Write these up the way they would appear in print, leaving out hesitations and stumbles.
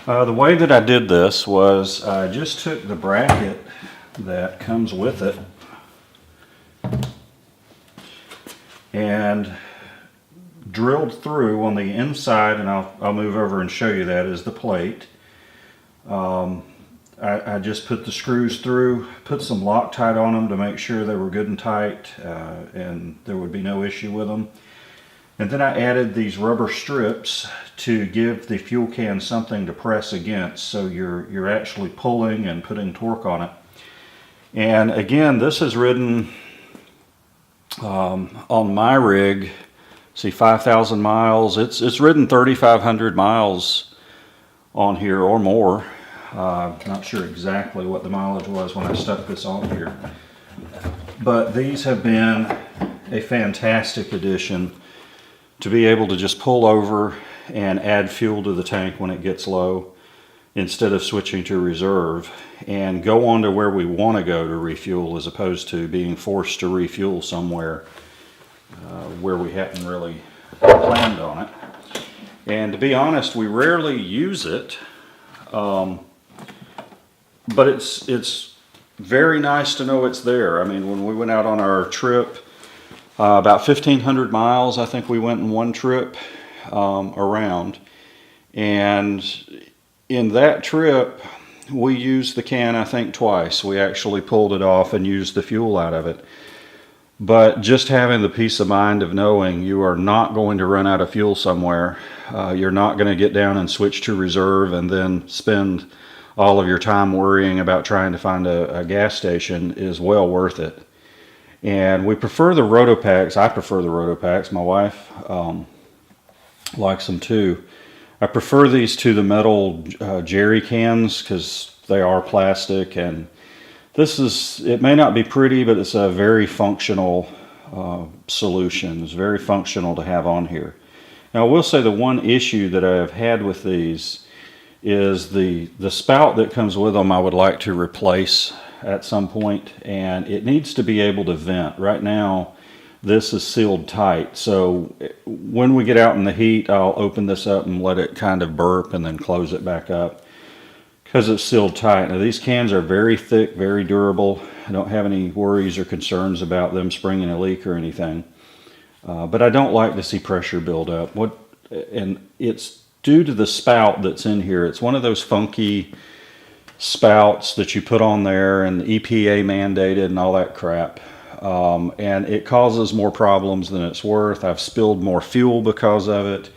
The way that I did this was I just took the bracket that comes with it and drilled through on the inside, and I'll move over and show you that is the plate. I just put the screws through, put some Loctite on them to make sure they were good and tight and there would be no issue with them. And then I added these rubber strips to give the fuel can something to press against, so you're actually pulling and putting torque on it. And again, this is ridden on my rig, see, 5,000 miles. It's ridden 3,500 miles on here or more. Not sure exactly what the mileage was when I stuck this on here, but these have been a fantastic addition to be able to just pull over and add fuel to the tank when it gets low instead of switching to reserve and go on to where we want to go to refuel, as opposed to being forced to refuel somewhere where we hadn't really planned on it. And to be honest, we rarely use it, but it's very nice to know it's there. I mean, when we went out on our trip, about 1,500 miles, I think we went in one trip around, and in that trip we used the can, I think, twice. We actually pulled it off and used the fuel out of it. But just having the peace of mind of knowing you are not going to run out of fuel somewhere, you're not going to get down and switch to reserve and then spend all of your time worrying about trying to find a gas station, is well worth it. And we prefer the RotoPax. I prefer the RotoPax. My wife likes them too. I prefer these to the metal jerry cans because they are plastic, and this is, it may not be pretty, but it's a very functional solution. It's very functional to have on here. Now I will say the one issue that I have had with these is the spout that comes with them I would like to replace at some point, and it needs to be able to vent. Right now this is sealed tight, so when we get out in the heat I'll open this up and let it kind of burp and then close it back up because it's sealed tight. Now these cans are very thick, very durable. I don't have any worries or concerns about them springing a leak or anything, but I don't like to see pressure build up. And it's due to the spout that's in here. It's one of those funky spouts that you put on there and the EPA mandated and all that crap. And it causes more problems than it's worth. I've spilled more fuel because of it.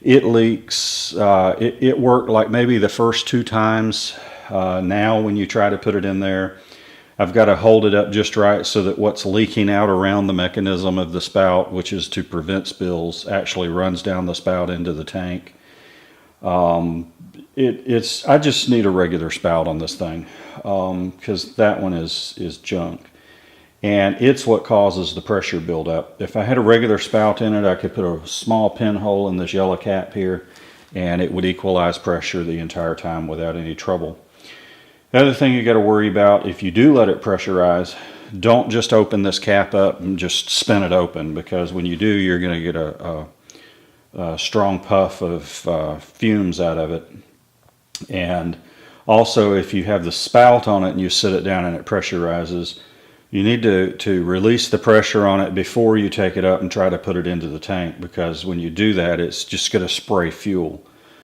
It leaks. It worked like maybe the first 2 times. Now when you try to put it in there, I've got to hold it up just right so that what's leaking out around the mechanism of the spout, which is to prevent spills, actually runs down the spout into the tank. I just need a regular spout on this thing because that one is junk. And it's what causes the pressure buildup. If I had a regular spout in it, I could put a small pinhole in this yellow cap here and it would equalize pressure the entire time without any trouble. The other thing you got to worry about, if you do let it pressurize, don't just open this cap up and just spin it open, because when you do, you're going to get a strong puff of fumes out of it. And also, if you have the spout on it and you sit it down and it pressurizes, you need to release the pressure on it before you take it up and try to put it into the tank, because when you do that, it's just going to spray fuel.